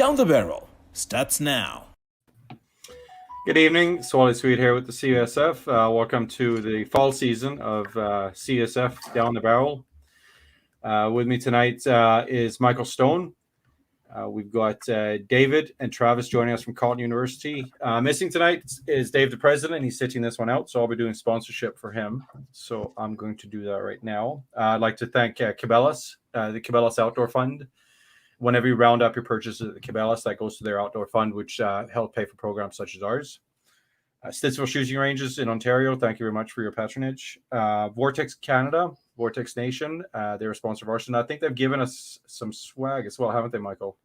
Down the Barrel starts now. Good evening, Swally Sweet here with the CUSF. Welcome to the fall season of CUSF Down the Barrel. With me tonight is Michael Stone. We've got David and Travis joining us from Carlton University. Missing tonight is Dave, the president. He's sitting this one out, so I'll be doing sponsorship for him. So I'm going to do that right now. I'd like to thank Cabela's, the Cabela's Outdoor Fund. Whenever you round up your purchases at the Cabela's, that goes to their outdoor fund, which help pay for programs such as ours. Stittsville Shooting Ranges in Ontario, thank you very much for your patronage. Vortex Canada, Vortex Nation, they're a sponsor of ours, and I think they've given us some swag as well, haven't they, Michael?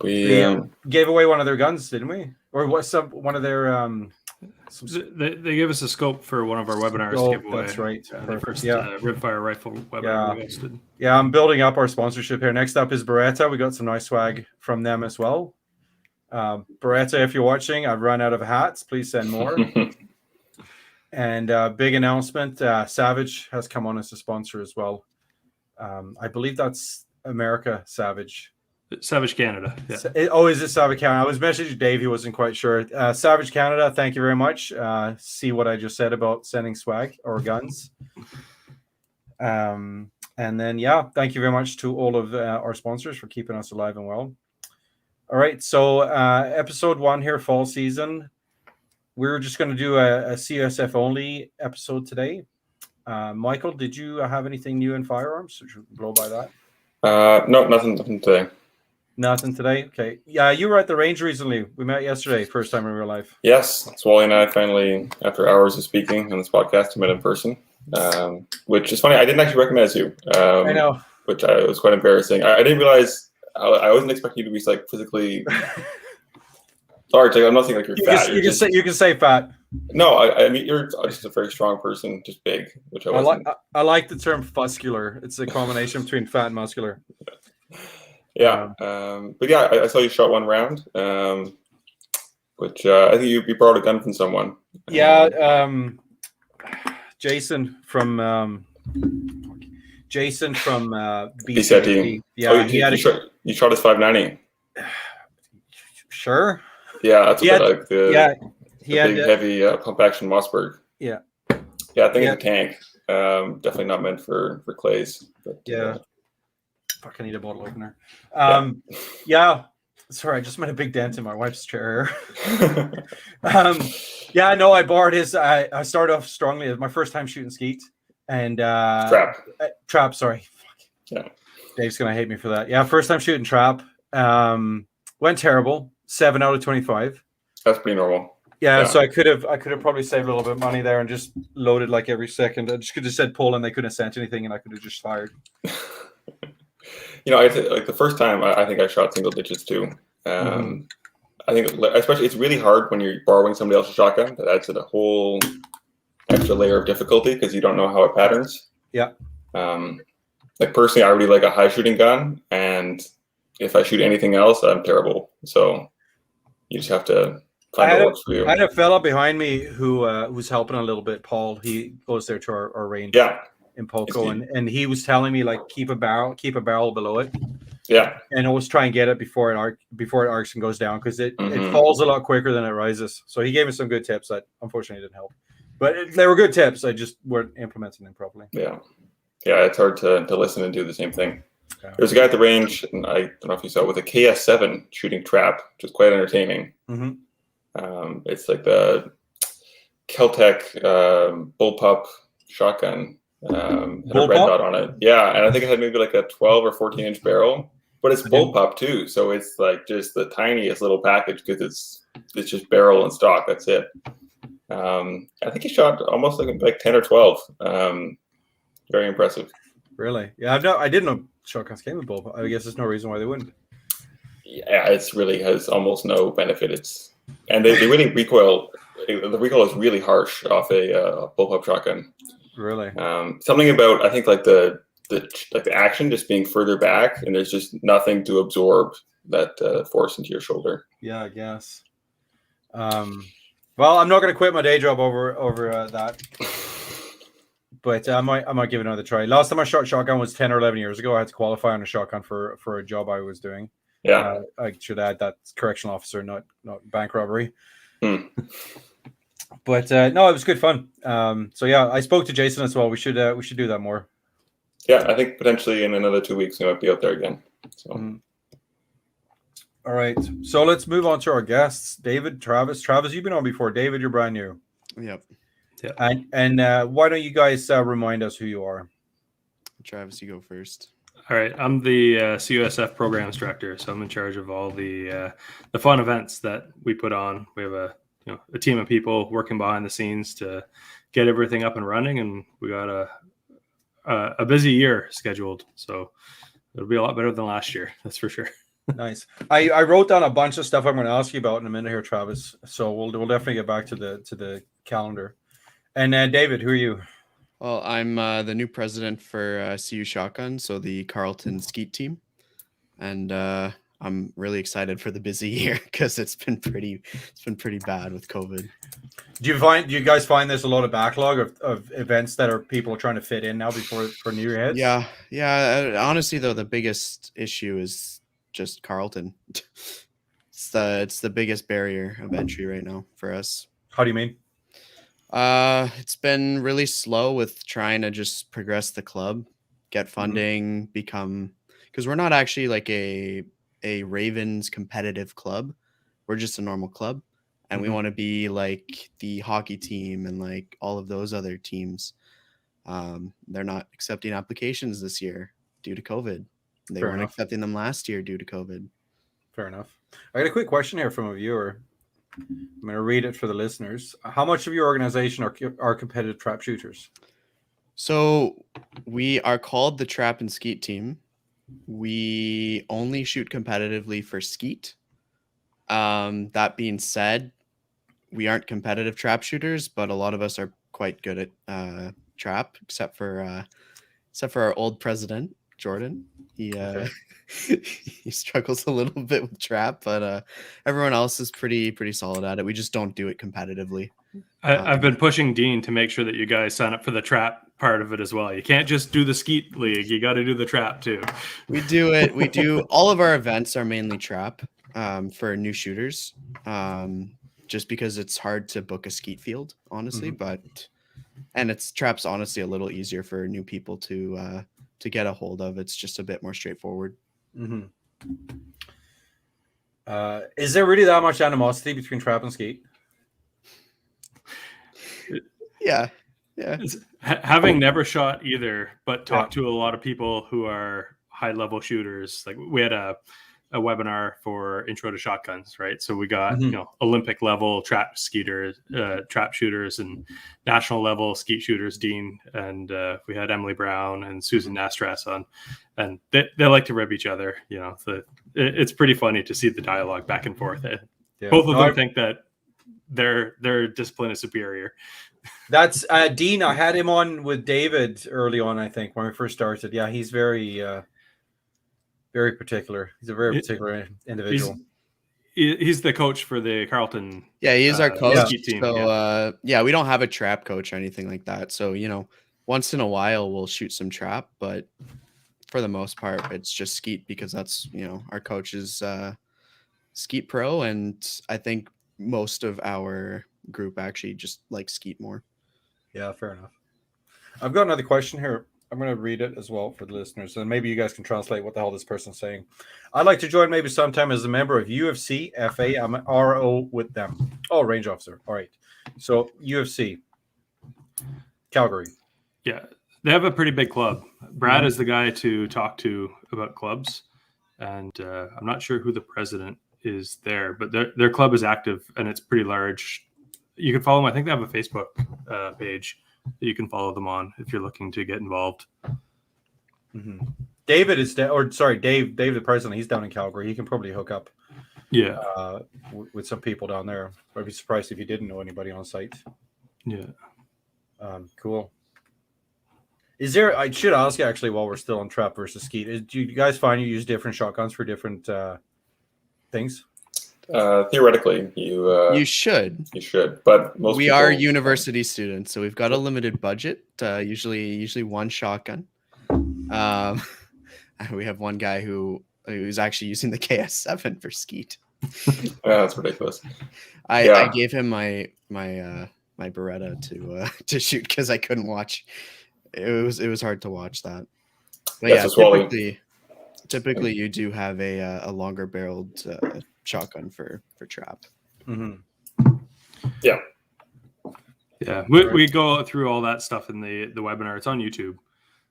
We gave away one of their guns, didn't we? Or what? One of their They gave us a scope for one of our webinars to give away. That's right. The first Rimfire rifle webinar we hosted. Yeah, I'm building up our sponsorship here. Next up is Beretta. We got some nice swag from them as well. Beretta, if you're watching, I've run out of hats. Please send more. And big announcement, Savage has come on as a sponsor as well. I believe that's America Savage. Savage Canada. Yeah. Is it Savage Canada? I was messaging Dave. He wasn't quite sure. Savage Canada, thank you very much. See what I just said about sending swag or guns. And then, thank you very much to all of our sponsors for keeping us alive and well. All right, so episode 1 here, fall season. We're just going to do a CSF only episode today. Michael, did you have anything new in firearms? Should we blow by that? No, nothing today. Nothing today? Okay. Yeah, you were at the range recently. We met yesterday, first time in real life. Yes, Swally and I finally, after hours of speaking on this podcast, met in person, which is funny. I didn't actually recognize you. I know. Which was quite embarrassing. I didn't realize, I wasn't expecting you to be like physically large. Like, I'm not saying like you're fat. You can say fat. No, I mean, you're just a very strong person, just big, which I wasn't. I like the term muscular. It's a combination between fat and muscular. Yeah, but yeah, I saw you shot one round, which I think you borrowed a gun from someone. Yeah, Jason from BCT. Yeah, you shot his 590. Sure. Yeah, that's what like the he had big heavy pump action Mossberg. Yeah. Yeah, I think it's a tank. Definitely not meant for clays. But, Fuck, I need a bottle opener. Sorry, I just made a big dent in my wife's chair. I borrowed his. I started off strongly. It was my first time shooting skeet and trap. Sorry. Fuck. Yeah. Dave's gonna hate me for that. Yeah, first time shooting trap. Went terrible. 7 out of 25. That's pretty normal. Yeah, so I could have probably saved a little bit of money there and just loaded like every second. I just could have said pull and they couldn't have sent anything and I could have just fired. Like the first time, I think I shot single digits too. I think, especially, it's really hard when you're borrowing somebody else's shotgun. That adds a whole extra layer of difficulty because you don't know how it patterns. Yeah. Like personally, I really like a high shooting gun, and if I shoot anything else, I'm terrible. So you just have to find what works for you. I had a fella behind me who's helping a little bit. Paul, he goes there to our range. Yeah. In Poco, and he was telling me like keep a barrel below it. Yeah. And always try and get it before it arcs and goes down because it falls a lot quicker than it rises. So he gave me some good tips that unfortunately didn't help. But they were good tips. I just weren't implementing them properly. Yeah. Yeah, it's hard to listen and do the same thing. Yeah. There's a guy at the range, and I don't know if you saw it, with a KS7 shooting trap, which is quite entertaining. It's like the Keltec bullpup shotgun. Had a red dot on it. Yeah, and I think it had maybe like a 12 or 14-inch barrel, but it's bullpup too. So it's like just the tiniest little package because it's just barrel and stock. That's it. I think he shot almost like 10 or 12. Very impressive. Really? Yeah, I didn't know shotguns came with bullpup. I guess there's no reason why they wouldn't. Yeah, it's really has almost no benefit. And they really recoil. The recoil is really harsh off a bullpup shotgun. Really? Something about, I think, like the action just being further back, and there's just nothing to absorb that force into your shoulder. Yeah, I guess. Well, I'm not going to quit my day job over that. but I might give it another try. Last time I shot shotgun was 10 or 11 years ago. I had to qualify on a shotgun for a job I was doing. Yeah. I should add that's correctional officer, not bank robbery. Hmm. But no, it was good fun. So yeah, I spoke to Jason as well. We should do that more. Yeah, I think potentially in another 2 weeks we might be out there again. So. All right, so let's move on to our guests, David, Travis. Travis, you've been on before. David, you're brand new. Yep. And why don't you guys remind us who you are? Travis, you go first. All right, I'm the CUSF programs director, so I'm in charge of all the fun events that we put on. We have a team of people working behind the scenes to get everything up and running, and we got a busy year scheduled, so it'll be a lot better than last year. That's for sure. Nice. I wrote down a bunch of stuff I'm going to ask you about in a minute here, Travis. So we'll definitely get back to the calendar. And David, who are you? Well, I'm the new president for CU Shotgun, so the Carlton Skeet team, and I'm really excited for the busy year because it's been pretty bad with COVID. Do you guys find there's a lot of backlog of events that people are trying to fit in now for New Year hits? Yeah. Honestly, though, the biggest issue is just Carlton. It's the biggest barrier of entry right now for us. How do you mean? It's been really slow with trying to just progress the club, get funding, because we're not actually like a Ravens competitive club. We're just a normal club, and we want to be like the hockey team and like all of those other teams. They're not accepting applications this year due to COVID. They weren't accepting them last year due to COVID. Fair enough. I got a quick question here from a viewer. I'm going to read it for the listeners. How much of your organization are competitive trap shooters? So we are called the Trap and Skeet team. We only shoot competitively for skeet. That being said, we aren't competitive trap shooters, but a lot of us are quite good at trap, except for our old president, Jordan. He struggles a little bit with trap, but everyone else is pretty solid at it. We just don't do it competitively. I've been pushing Dean to make sure that you guys sign up for the trap part of it as well. You can't just do the skeet league. You got to do the trap too. We do it. We do all of our events are mainly trap for new shooters, just because it's hard to book a skeet field, honestly. And it's trap's honestly a little easier for new people to get a hold of. It's just a bit more straightforward. Is there really that much animosity between trap and skeet? Yeah. Having never shot either, but talked to a lot of people who are high level shooters. Like we had a webinar for intro to shotguns, right? So we got Olympic level trap shooters and national level skeet shooters, Dean, and we had Emily Brown and Susan Nastras on, and they like to rib each other. It's pretty funny to see the dialogue back and forth. Both of them think that their discipline is superior. That's Dean. I had him on with David early on, I think, when we first started. Yeah, he's very particular. He's a very particular individual. He's the coach for the Carlton. Yeah, he is our coach. Team. So we don't have a trap coach or anything like that. So once in a while we'll shoot some trap, but for the most part it's just skeet because that's our coach is skeet pro, and I think most of our group actually just like skeet more. Yeah, fair enough. I've got another question here. I'm going to read it as well for the listeners, and maybe you guys can translate what the hell this person's saying. I'd like to join maybe sometime as a member of UFC FA. I'm an RO with them. Oh, range officer. All right. So UFC, Calgary. Yeah, they have a pretty big club. Brad is the guy to talk to about clubs, and I'm not sure who the president is there, but their club is active and it's pretty large. You can follow them. I think they have a Facebook page that you can follow them on if you're looking to get involved. David is Dave, the president. He's down in Calgary. He can probably hook up. With some people down there. I'd be surprised if you didn't know anybody on site. Yeah. Cool. Is there? I should ask you actually while we're still on trap versus skeet. Do you guys find you use different shotguns for different things? Theoretically, you should. but most we people are university students, so we've got a limited budget. Usually one shotgun. We have one guy who's actually using the KS7 for skeet. Yeah, that's ridiculous. I gave him my Beretta to shoot because I couldn't watch. It was hard to watch that. But yeah, typically you do have a longer barreled shotgun for trap. Mm-hmm. Yeah. We go through all that stuff in the webinar. It's on YouTube.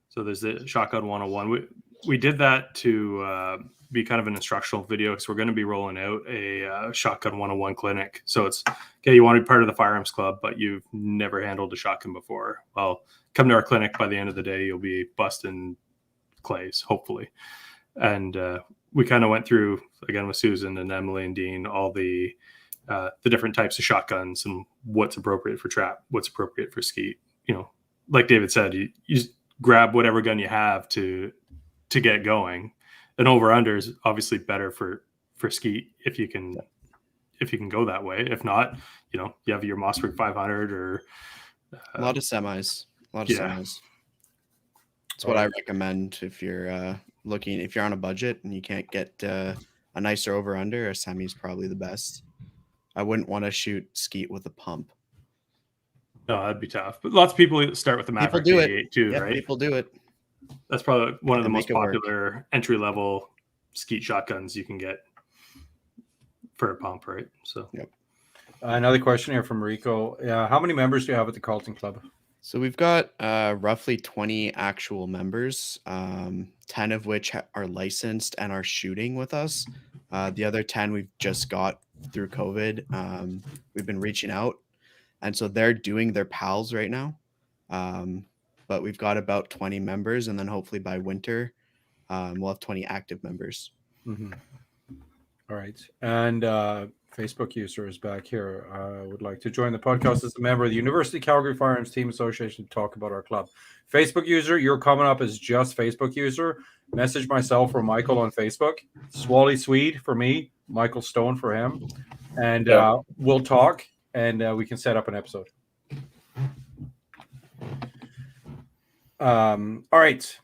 So there's the Shotgun 101. We did that to be kind of an instructional video because we're going to be rolling out a Shotgun 101 clinic. So it's, okay, you want to be part of the Firearms Club, but you've never handled a shotgun before. Well, come to our clinic. By the end of the day, you'll be busting clays, hopefully. And we kind of went through, again, with Susan and Emily and Dean, all the different types of shotguns and what's appropriate for trap, what's appropriate for skeet. You know, like David said, you just grab whatever gun you have to get going. An over-under is obviously better for skeet if you can go that way. If not, you have your Mossberg 500 or a lot of semis. Semis. That's what I recommend if you're if you're on a budget and you can't get a nicer over-under. A semi is probably the best. I wouldn't want to shoot skeet with a pump. No, that'd be tough. But lots of people start with the Maverick 88 too, right? People do it. That's probably one of the most popular entry-level skeet shotguns you can get for a pump, right? So, yep. Another question here from Rico. How many members do you have at the Carlton Club? So we've got roughly 20 actual members, 10 of which are licensed and are shooting with us. The other 10 we've just got through COVID. We've been reaching out, and so they're doing their PALs right now. But we've got about 20 members, and then hopefully by winter, we'll have 20 active members. Mm-hmm. All right. And Facebook user is back here. Would like to join the podcast as a member of the University Calgary Firearms Team Association to talk about our club. Facebook user, you're coming up as just Facebook user. Message myself or Michael on Facebook. Swally Swede for me, Michael Stone for him. And we'll talk, and we can set up an episode. All right.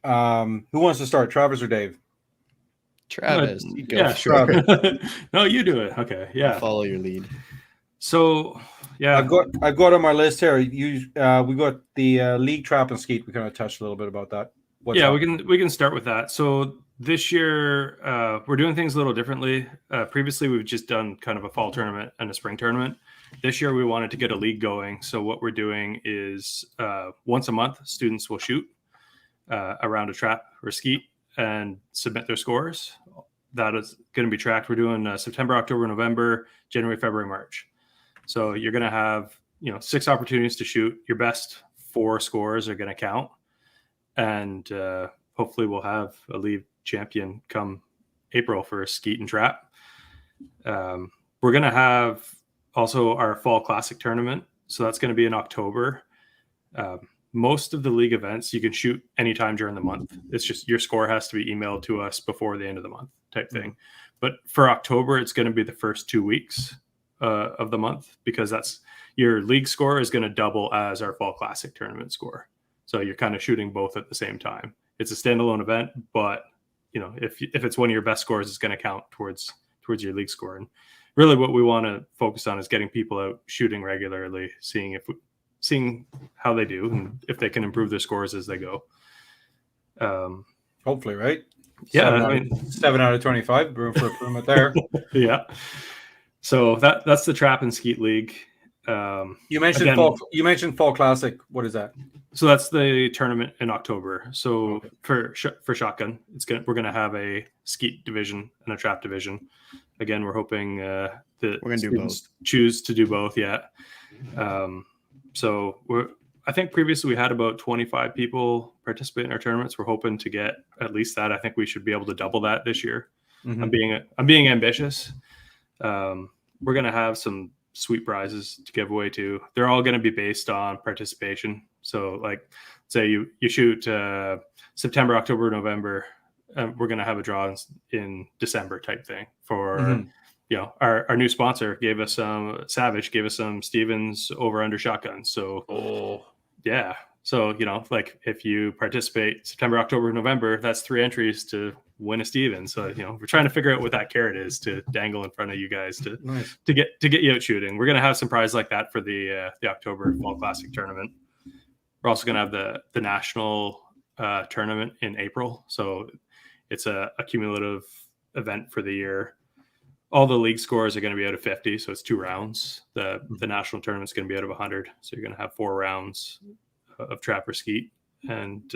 Who wants to start, Travis or Dave? Travis, sure. No, you do it. Okay, yeah. I'll follow your lead. So, yeah, I've got on my list here. We got the league trap and skeet. We kind of touched a little bit about that. We can start with that. So this year, we're doing things a little differently. Previously, we've just done kind of a fall tournament and a spring tournament. This year, we wanted to get a league going. So what we're doing is once a month, students will shoot a round of trap or skeet and submit their scores. That is going to be tracked. We're doing September, October, November, January, February, March. So you're going to have 6 opportunities to shoot. Your best 4 scores are going to count, and hopefully we'll have a league champion come April for skeet and trap. We're going to have also our fall classic tournament. So that's going to be in October. Most of the league events you can shoot anytime during the month. It's just your score has to be emailed to us before the end of the month type thing. But for October, it's going to be the first 2 weeks of the month, because that's your league score is going to double as our fall classic tournament score. So you're kind of shooting both at the same time. It's a standalone event, but if it's one of your best scores, it's going to count towards your league score. And really what we want to focus on is getting people out shooting regularly, seeing how they do and if they can improve their scores as they go. Hopefully, right? Yeah, 7 out of 25, room for improvement there. Yeah. So that's the Trap and Skeet League. You mentioned fall classic. What is that? So that's the tournament in October. So for shotgun, we're gonna have a skeet division and a trap division. Again, we're hoping that we're gonna do both. Choose to do both. Yeah. So I think previously we had about 25 people participate in our tournaments. We're hoping to get at least that. I think we should be able to double that this year. Mm-hmm. I'm being ambitious. We're going to have some sweet prizes to give away too. They're all going to be based on participation. So like say you shoot September, October, November, we're going to have a draw in December type thing for our new sponsor gave us some Savage gave us some Stevens over under shotguns. So yeah. So, like if you participate September, October, November, that's 3 entries to win a Stevens. So, we're trying to figure out what that carrot is to dangle in front of you guys to get you out shooting. We're going to have some prize like that for the October Fall Classic tournament. We're also going to have the national tournament in April. So it's a cumulative event for the year. All the league scores are going to be out of 50. So it's 2 rounds. The national tournament is going to be out of 100. So you're going to have 4 rounds of trapper skeet. And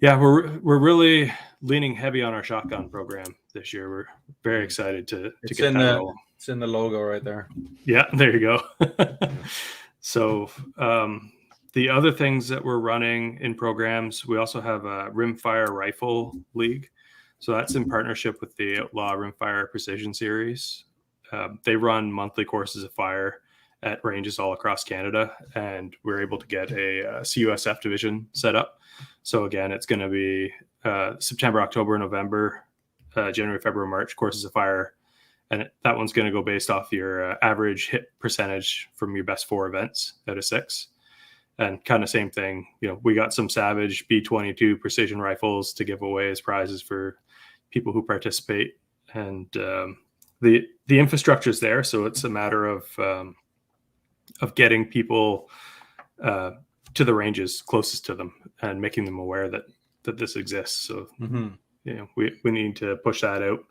we're really leaning heavy on our shotgun program this year. We're very excited to get that rolling. It's in the logo right there. Yeah, there you go. So the other things that we're running in programs, we also have a Rimfire Rifle League. So that's in partnership with the Outlaw Rimfire Precision Series. They run monthly courses of fire at ranges all across Canada, and we're able to get a CUSF division set up. So again, it's going to be September, October, November, January, February, March courses of fire. And that one's going to go based off your average hit percentage from your best 4 events out of 6. And kind of same thing, we got some Savage B-22 precision rifles to give away as prizes for people who participate. And the infrastructure is there. So it's a matter of getting people to the ranges closest to them and making them aware that this exists. So, we need to push that out.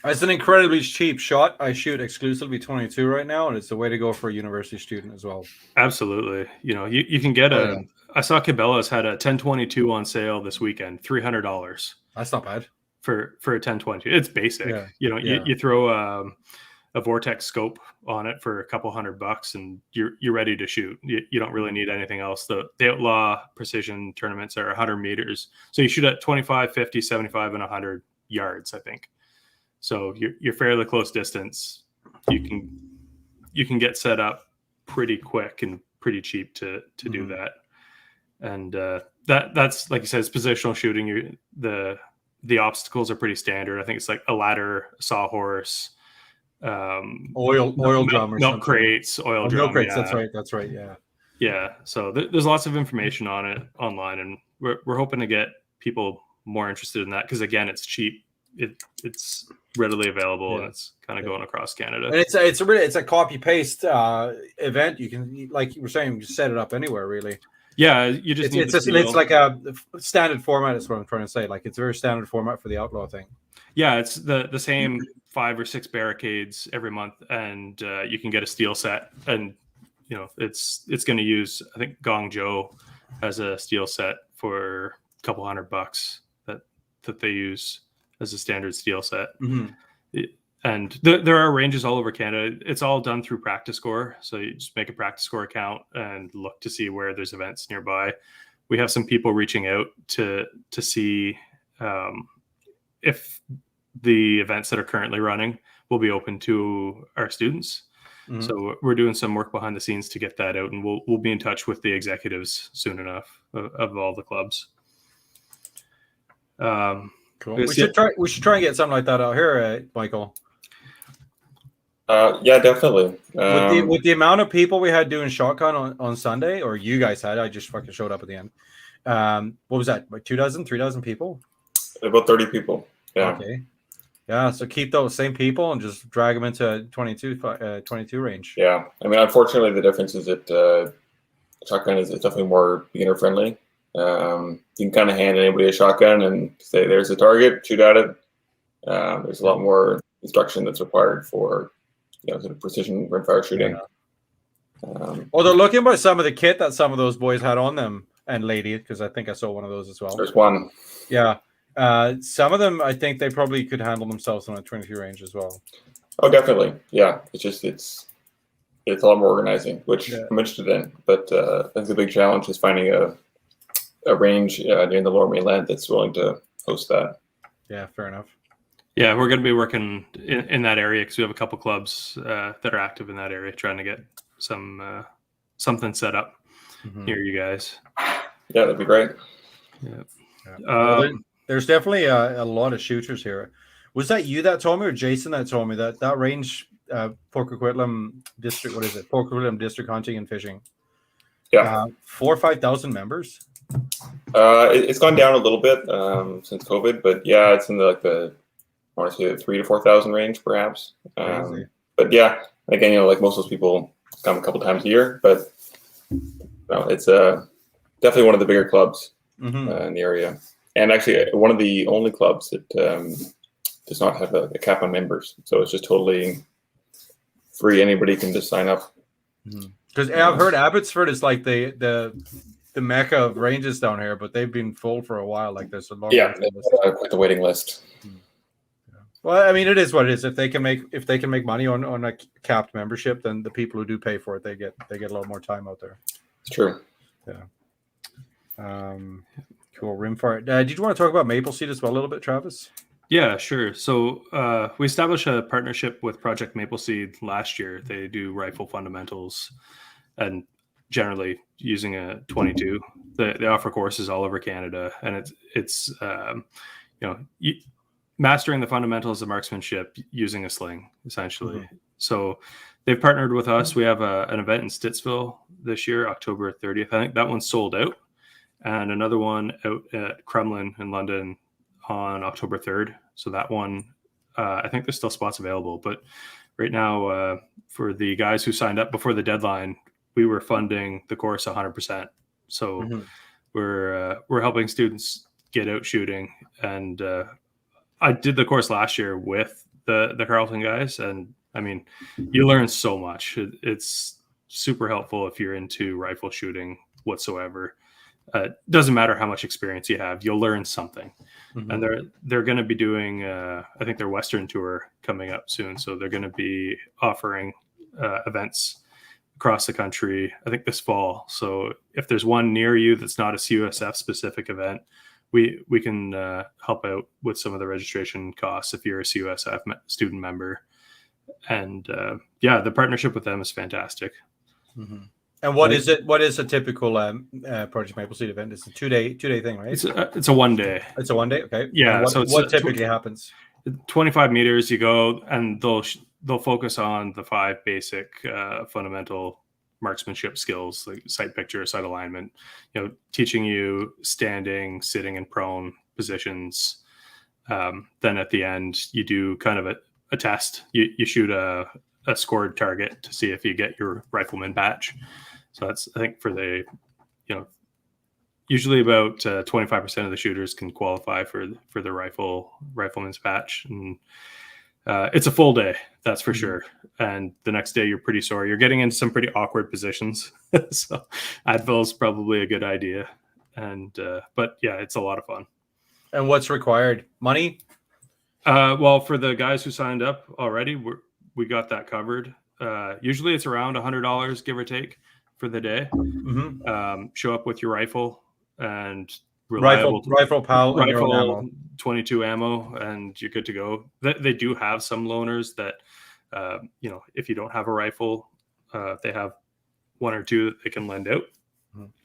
It's an incredibly cheap shot. I shoot exclusively 22 right now, and it's the way to go for a university student as well. Absolutely. You can get I saw Cabela's had a 1022 on sale this weekend, $300. That's not bad for a 1020. It's basic. Yeah. You throw a Vortex scope on it for a couple $100 and you're ready to shoot. You don't really need anything else. The Outlaw precision tournaments are 100 meters. So you shoot at 25, 50, 75, and 100 yards, I think. So you're fairly close distance. You can get set up pretty quick and pretty cheap to do that. And that's like you said, it's positional shooting. The obstacles are pretty standard. I think it's like a ladder, a sawhorse, oil drum or milk crates, oil drum. Milk crates. That's right. Yeah. So there's lots of information on it online, and we're hoping to get people more interested in that because again, it's cheap. It's readily available and it's kind of going across Canada. And it's a copy paste event. You can, like you were saying, just set it up anywhere really. Yeah, you just it's like a standard format. Is what I'm trying to say. Like it's a very standard format for the Outlaw thing. Yeah, it's the same 5 or 6 barricades every month, and you can get a steel set, and it's going to use. I think Gong Joe has a steel set for a couple $100 that they use as a standard steel set. And there are ranges all over Canada. It's all done through Practice Score. So you just make a Practice Score account and look to see where there's events nearby. We have some people reaching out to see if the events that are currently running will be open to our students. So we're doing some work behind the scenes to get that out, and we'll be in touch with the executives soon enough of all the clubs. Cool. We should try and get something like that out here, Michael. Yeah, definitely. With the amount of people we had doing shotgun on Sunday, or you guys had, I just fucking showed up at the end. What was that? Like 2,000, 3,000 people? About 30 people. Yeah. Okay. Yeah. So keep those same people and just drag them into 22 range. Yeah. I mean, unfortunately, the difference is that shotgun is definitely more beginner friendly. You can kind of hand anybody a shotgun and say, "There's a target, shoot at it." There's a lot more instruction that's required for sort of precision rimfire shooting. Well, they're looking by some of the kit that some of those boys had on them, and lady, because I think I saw one of those as well. There's one. Yeah. Some of them, I think they probably could handle themselves on a 22 range as well. Oh, definitely. Yeah. It's a lot more organizing, which I'm interested in. But I think the big challenge is finding a range near the Lower Mainland that's willing to host that. Yeah, fair enough. Yeah, we're going to be working in that area because we have a couple clubs that are active in that area, trying to get something set up near you guys. Yeah, that'd be great. Yeah. Well, there's definitely a lot of shooters here. Was that you that told me, or Jason that told me that range, Port Coquitlam district? What is it? Port Coquitlam district hunting and fishing. Yeah, 4,000 or 5,000 members. it's gone down a little bit since COVID, but yeah, it's in the I want to say the 3,000 to 4,000 range, perhaps. But yeah, again, like most of those people come a couple times a year, but no, it's definitely one of the bigger clubs in the area, and actually one of the only clubs that does not have a cap on members. So it's just totally free. Anybody can just sign up. Because I've heard Abbotsford is like the mecca of ranges down here, but they've been full for a while. Like there's a long quite the waiting list. Well, I mean, it is what it is. If they can make money on a capped membership, then the people who do pay for it, they get a lot more time out there. It's true. Yeah. Cool. Rimfire. Did you want to talk about Maple Seed as well a little bit, Travis? Yeah, sure. So we established a partnership with Project Maple Seed last year. They do rifle fundamentals and generally using a 22. They offer courses all over Canada, and it's mastering the fundamentals of marksmanship using a sling, essentially. So they've partnered with us. We have an event in Stittsville this year, October 30th. I think that one's sold out. And another one out at Crumlin in London on October 3rd. So that one, I think there's still spots available. But right now, for the guys who signed up before the deadline, we were funding the course 100%. So we're helping students get out shooting. And I did the course last year with the Carlton guys. And I mean, you learn so much. It's super helpful if you're into rifle shooting whatsoever. Doesn't matter how much experience you have, you'll learn something. And they're going to be doing, I think their Western tour coming up soon. So they're going to be offering events across the country, I think this fall. So if there's one near you that's not a CUSF specific event, we can help out with some of the registration costs if you're a CUSF student member. And the partnership with them is fantastic. And what is it? What is a typical Project Maple Seed event? It's a two-day thing, right? It's a 1 day. It's a 1 day. Okay. Yeah. And what typically happens? 25 meters. You go, and they'll focus on the 5 basic fundamental marksmanship skills, like sight picture, sight alignment. Teaching you standing, sitting, and prone positions. Then at the end, you do kind of a test. You shoot a scored target to see if you get your rifleman badge. So that's, I think, for the, usually about 25% of the shooters can qualify for the rifleman's badge. And it's a full day, that's for sure. And the next day you're pretty sore. You're getting into some pretty awkward positions. So Advil's probably a good idea. And, but yeah, it's a lot of fun. And what's required? Money? Well, for the guys who signed up already, we got that covered. Usually it's around $100, give or take, for the day. Show up with your rifle and reliable rifle PAL, rifle, ammo. 22 ammo, and you're good to go. They do have some loaners that, if you don't have a rifle, they have 1 or 2 that they can lend out.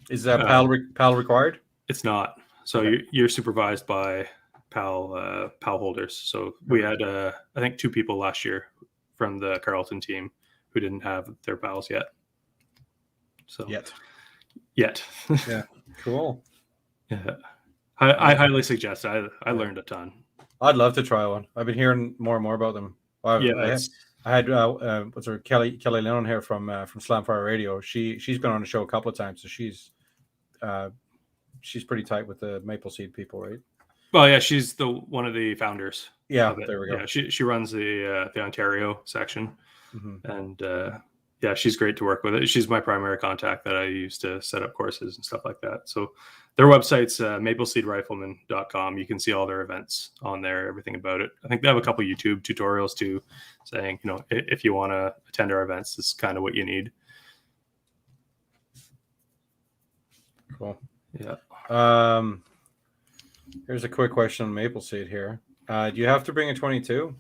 Is that PAL required? It's not. So you're supervised by PAL holders. So we had, I think, 2 people last year from the Carlton team who didn't have their PALs yet. So yet. Yeah. Cool. Yeah. I highly suggest it. I learned a ton. I'd love to try one. I've been hearing more and more about them. I had what's her Kelly Lennon here from Slamfire Radio. She's been on the show a couple of times, so she's pretty tight with the Maple Seed people, right? Well, yeah, she's one of the founders. Yeah, there we go. Yeah, she runs the Ontario section, and she's great to work with. She's my primary contact that I use to set up courses and stuff like that. So their website's mapleseedrifleman.com. You can see all their events on there, everything about it. I think they have a couple YouTube tutorials too, saying, if you want to attend our events, this is kind of what you need. Cool. Yeah. Here's a quick question on Maple Seed here. Do you have to bring a 22?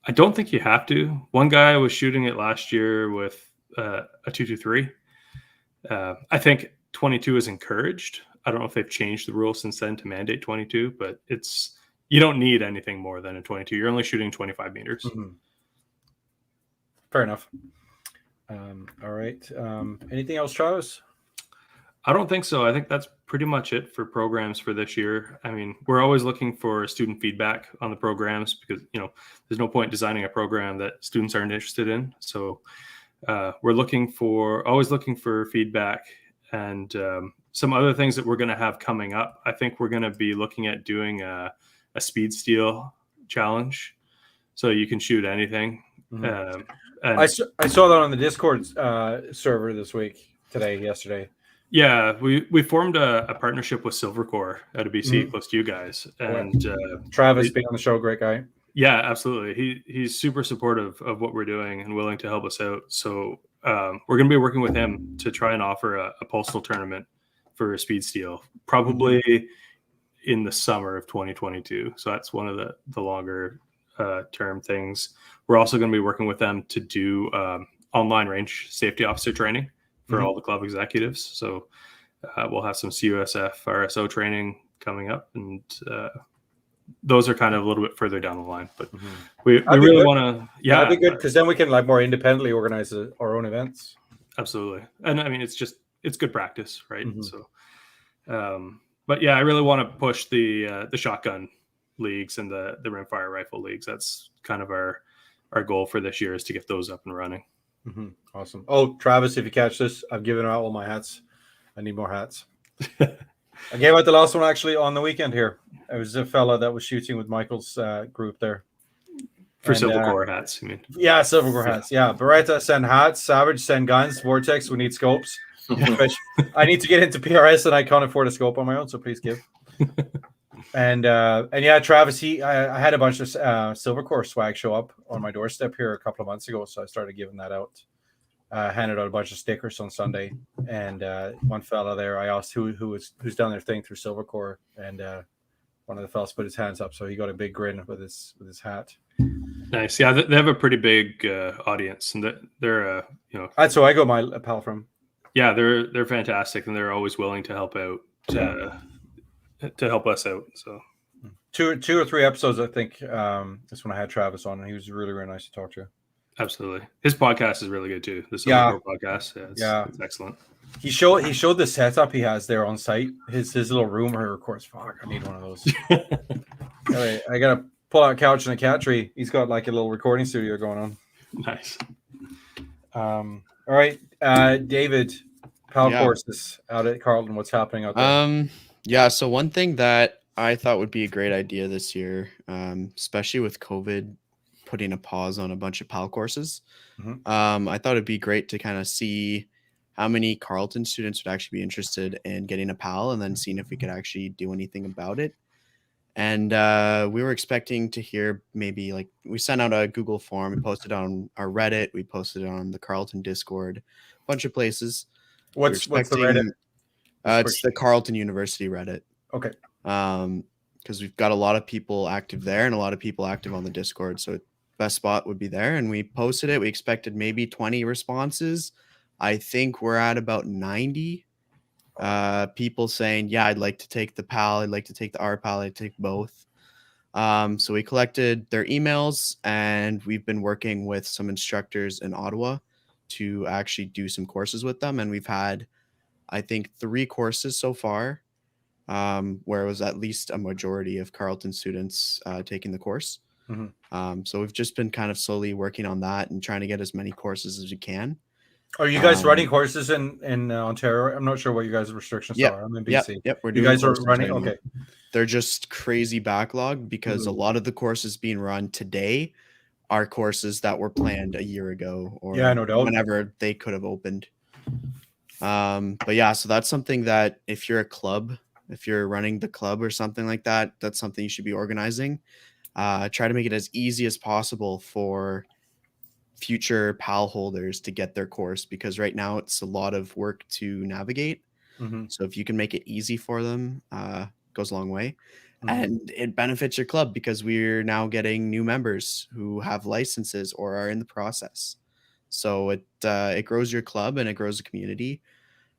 I don't think you have to. One guy was shooting it last year with a 223. I think 22 is encouraged. I don't know if they've changed the rule since then to mandate 22, but you don't need anything more than a 22. You're only shooting 25 meters. Mm-hmm. Fair enough. All right. Anything else, Travis? I don't think so. I think that's pretty much it for programs for this year. I mean, we're always looking for student feedback on the programs because, there's no point designing a program that students aren't interested in. So we're always looking for feedback, and some other things that we're going to have coming up. I think we're going to be looking at doing a speed steel challenge. So you can shoot anything. Mm-hmm. And I saw that on the Discord server yesterday. Yeah, we formed a partnership with Silvercore out of BC, close to you guys. And Travis being on the show, great guy. Yeah, absolutely. He's super supportive of what we're doing and willing to help us out. So we're going to be working with him to try and offer a postal tournament for speed steel, probably in the summer of 2022. So that's one of the longer term things. We're also going to be working with them to do online range safety officer training for all the club executives. So we'll have some CUSF RSO training coming up, and those are kind of a little bit further down the line. But we really want to, that'd be good, because then we can more independently organize our own events. Absolutely. And I mean, it's good practice, right? So, but yeah, I really want to push the shotgun leagues and the rimfire rifle leagues. That's kind of our goal for this year, is to get those up and running. Awesome. Oh, Travis, if you catch this, I've given out all my hats. I need more hats. I gave out the last one actually on the weekend here. It was a fella that was shooting with Michael's group there. For Silvercore hats, you mean? Yeah, Silvercore hats. Yeah. Beretta, send hats. Savage, send guns. Vortex, we need scopes. I need to get into PRS and I can't afford a scope on my own, so please give. And yeah, Travis, I had a bunch of Silvercore swag show up on my doorstep here a couple of months ago, so I started giving that out. Handed out a bunch of stickers on Sunday, and one fella there, I asked who's done their thing through Silvercore, and one of the fellas put his hands up, so he got a big grin with his hat. Nice. Yeah, they have a pretty big audience, and they're That's who I got my pal from. Yeah, they're fantastic, and they're always willing to help out. To help us out. So 2 or 3 episodes, I think, that's when I had Travis on, and he was really, really nice to talk to. Absolutely. His podcast is really good too. The Silvercore podcast. It's excellent. He showed the setup he has there on site. His little room where he records. Fuck, I need one of those. Anyway, I gotta pull out a couch and a cat tree. He's got like a little recording studio going on. Nice. All right. David, PAL courses out at Carlton. What's happening out there? Yeah, so one thing that I thought would be a great idea this year, especially with COVID putting a pause on a bunch of PAL courses, I thought it'd be great to kind of see how many Carlton students would actually be interested in getting a PAL, and then seeing if we could actually do anything about it. And we were expecting to hear maybe, like, we sent out a Google form, we posted on our Reddit, we posted it on the Carlton Discord, a bunch of places. What's the Reddit? It's the Carleton University Reddit. Okay. Because we've got a lot of people active there and a lot of people active on the Discord. So best spot would be there. And we posted it. We expected maybe 20 responses. I think we're at about 90 people saying, yeah, I'd like to take the PAL. I'd like to take the RPAL. I'd take both. So we collected their emails, and we've been working with some instructors in Ottawa to actually do some courses with them. And we've had, I think, 3 courses so far, where it was at least a majority of Carleton students taking the course. So we've just been kind of slowly working on that and trying to get as many courses as we can. Are you guys running courses in Ontario? I'm not sure what you guys' restrictions are. I'm in BC. Yep, we're doing. You guys are running. Okay. They're just crazy backlog because a lot of the courses being run today are courses that were planned a year ago or no doubt, whenever they could have opened. But yeah, so that's something that if you're a club, if you're running the club or something like that, that's something you should be organizing. Try to make it as easy as possible for future PAL holders to get their course, because right now it's a lot of work to navigate. So if you can make it easy for them, goes a long way. And it benefits your club because we're now getting new members who have licenses or are in the process. So it grows your club and it grows the community,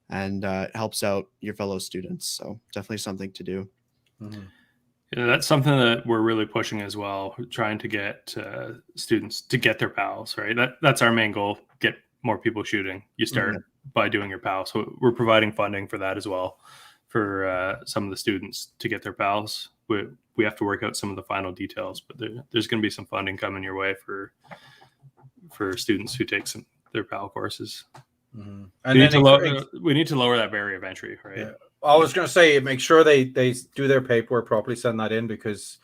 and it helps out your fellow students. So definitely something to do. Yeah, that's something that we're really pushing as well. We're trying to get students to get their PALs, right? That's our main goal. Get more people shooting. You start by doing your PAL. So we're providing funding for that as well for some of the students to get their PALs. We have to work out some of the final details, but there's going to be some funding coming your way for students who take their PAL courses. And we need to lower that barrier of entry, right? Yeah. I was going to say, make sure they do their paperwork properly, send that in, because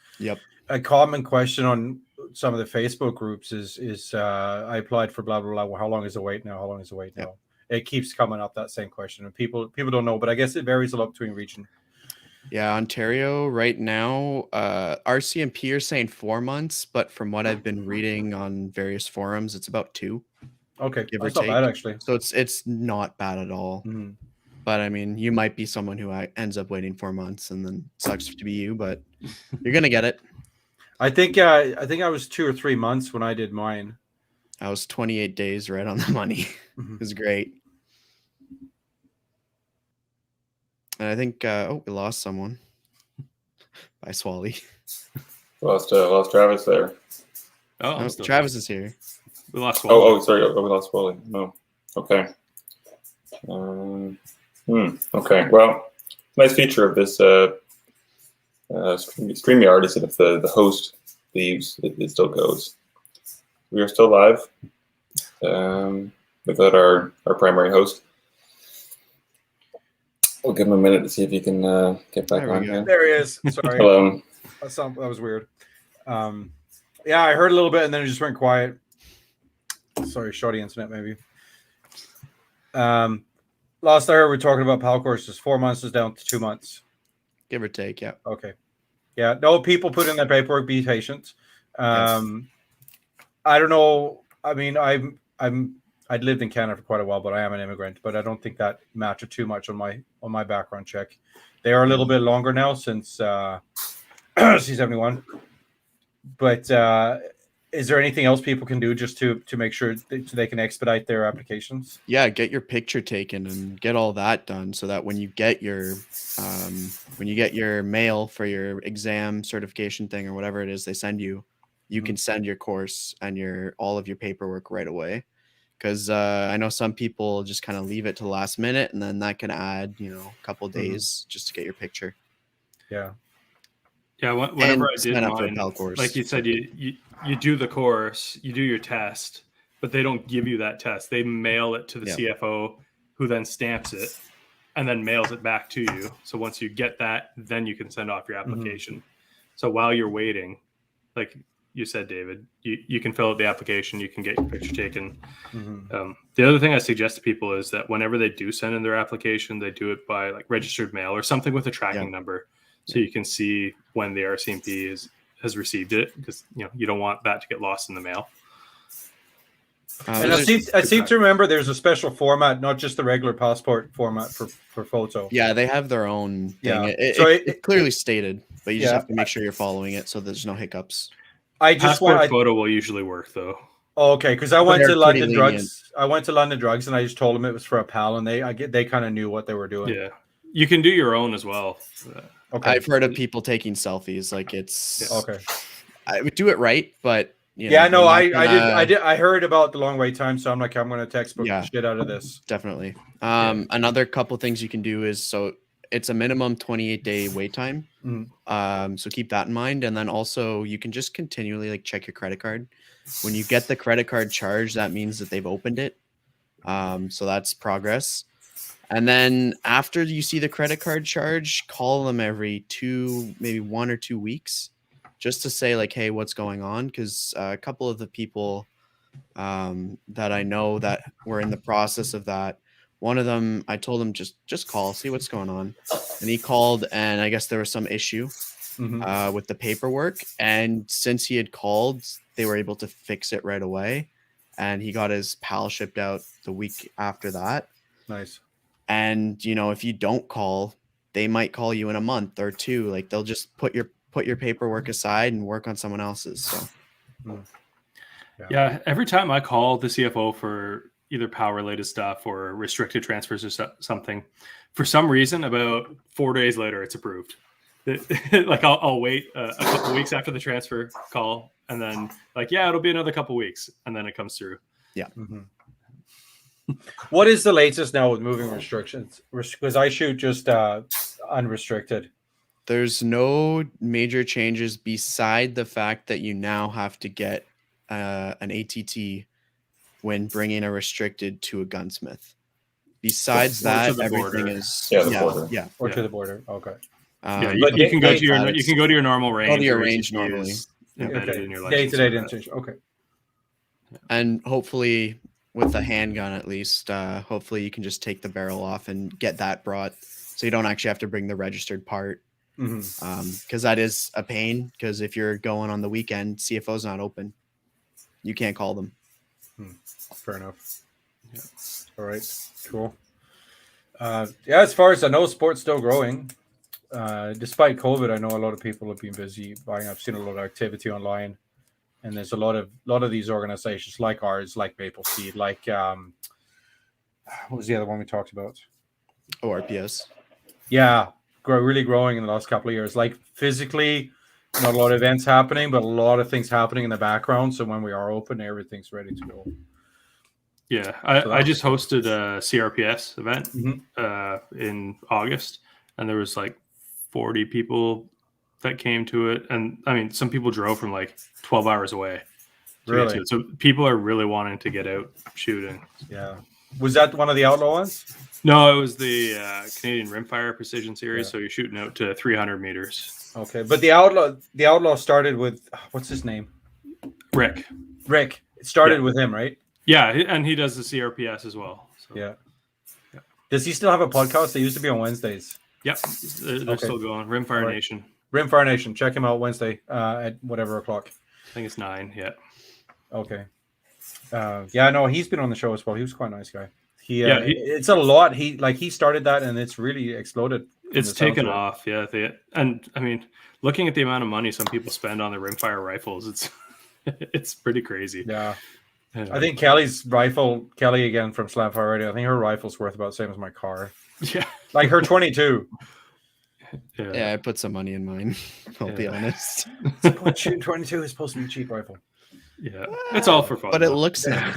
a common question on some of the Facebook groups is I applied for blah, blah, blah. How long is the wait now? How long is the wait now? It keeps coming up, that same question, and people don't know, but I guess it varies a lot between region. Yeah, Ontario right now, RCMP are saying 4 months, but from what I've been reading on various forums, it's about 2. Okay, give that's or not take. bad actually. So it's not bad at all. Mm-hmm. But I mean, you might be someone who ends up waiting 4 months, and then sucks to be you, but you're gonna get it. I think I was 2 or 3 months when I did mine. I was 28 days, right on the money. It was great. And I think we lost someone. By Swally. Lost Travis there. Oh, no, Travis is here. We lost Swally. Oh, sorry. We lost Swally. No. Okay. Okay. Well, nice feature of this StreamYard is that if the host leaves, it still goes. We are still live without our primary host. We'll give him a minute to see if he can get back on here. There he is. Sorry. Hello. That was weird. Yeah, I heard a little bit and then it just went quiet. Sorry, shoddy internet maybe. Last I heard, we're talking about PAL courses. 4 months is down to 2 months. Give or take, yeah. Okay. Yeah, no, people put in their paperwork, be patient. Yes. I don't know. I mean, I'd lived in Canada for quite a while, but I am an immigrant. But I don't think that mattered too much on my background check. They are a little bit longer now since C71. But is there anything else people can do just to make sure they can expedite their applications? Yeah, get your picture taken and get all that done so that when you get your mail for your exam certification thing or whatever it is they send you, you can send your course and all of your paperwork right away. Because I know some people just kind of leave it to the last minute, and then that can add, a couple of days just to get your picture. Yeah. Yeah. Whenever I did sign up for a mine, PAL course. like you said, you do the course, you do your test, but they don't give you that test. They mail it to the CFO, who then stamps it and then mails it back to you. So once you get that, then you can send off your application. So while you're waiting, like you said, David, you can fill out the application, you can get your picture taken. The other thing I suggest to people is that whenever they do send in their application, they do it by like registered mail or something with a tracking number, so you can see when the RCMP has received it, because you don't want that to get lost in the mail. And I seem to remember there's a special format, not just the regular passport format for photo. Yeah, they have their own thing. Yeah. It's clearly stated, but you just have to make sure you're following it so there's no hiccups. Passport photo will usually work though. Oh, okay, because I went to London Drugs. I went to London Drugs and I just told them it was for a PAL, and they kind of knew what they were doing. Yeah, you can do your own as well. Okay. I've heard of people taking selfies. Like it's okay. I would do it right, but I heard about the long wait time, so I'm going to textbook the shit out of this. Definitely. Another couple things you can do is it's a minimum 28-day wait time. So keep that in mind. And then also you can just continually check your credit card. When you get the credit card charge, that means that they've opened it. So that's progress. And then after you see the credit card charge, call them every 1 or 2 weeks, just to say hey, what's going on? Because a couple of the people that I know that were in the process of that, one of them, I told him just call, see what's going on. And he called, and I guess there was some issue with the paperwork. And since he had called, they were able to fix it right away. And he got his PAL shipped out the week after that. Nice. And, if you don't call, they might call you in a month or 2. They'll just put your paperwork aside and work on someone else's. So, yeah. Every time I call the CFO for either PAL related stuff or restricted transfers or something, for some reason, about 4 days later, it's approved. Like I'll wait a couple weeks after the transfer call, and then like, yeah, it'll be another couple weeks, and then it comes through. Yeah. What is the latest now with moving restrictions? Because I shoot just unrestricted. There's no major changes beside the fact that you now have to get an ATT when bringing a restricted to a gunsmith. Besides that, everything is the border. Or to the border. Okay. But you can go to your normal range. Go to your range normally. Embedded in your day-to-day intention. Okay. And hopefully, with a handgun at least, hopefully you can just take the barrel off and get that brought, so you don't actually have to bring the registered part. Because that is a pain. Because if you're going on the weekend, CFO's not open. You can't call them. Fair enough. Yeah. All right. Cool. As far as I know, sport's still growing. Despite COVID, I know a lot of people have been busy buying. I've seen a lot of activity online, and there's a lot of these organizations like ours, like Maple Seed, like what was the other one we talked about? ORPS. Yeah, really growing in the last couple of years. Like physically, not a lot of events happening, but a lot of things happening in the background. So when we are open, everything's ready to go. Yeah, I just hosted a CRPS event in August, and there was like 40 people that came to it. And I mean, some people drove from like 12 hours away to get to it. So people are really wanting to get out shooting. Yeah. Was that one of the outlaw ones? No, it was the Canadian Rimfire Precision Series. So you're shooting out to 300 meters. Okay, but the outlaw started with what's his name? Rick. It started with him, right? Yeah, and he does the CRPS as well. So. Yeah. Does he still have a podcast? They used to be on Wednesdays. Yep, they're still going. Rimfire Nation. Rimfire Nation. Check him out Wednesday at whatever o'clock. I think it's 9. Yeah. Okay. No, he's been on the show as well. He was quite a nice guy. It's a lot. He started that, and it's really exploded. It's taken off. Yeah, and I mean, looking at the amount of money some people spend on their Rimfire rifles, it's pretty crazy. Yeah. I think Kelly's rifle, Kelly again from Slamfire Radio, I think her rifle's worth about the same as my car. Yeah. Like her 22. Yeah, I put some money in mine. I'll be honest. Shooting 22 is supposed to be a cheap rifle. Yeah. It's all for fun. But it looks nice.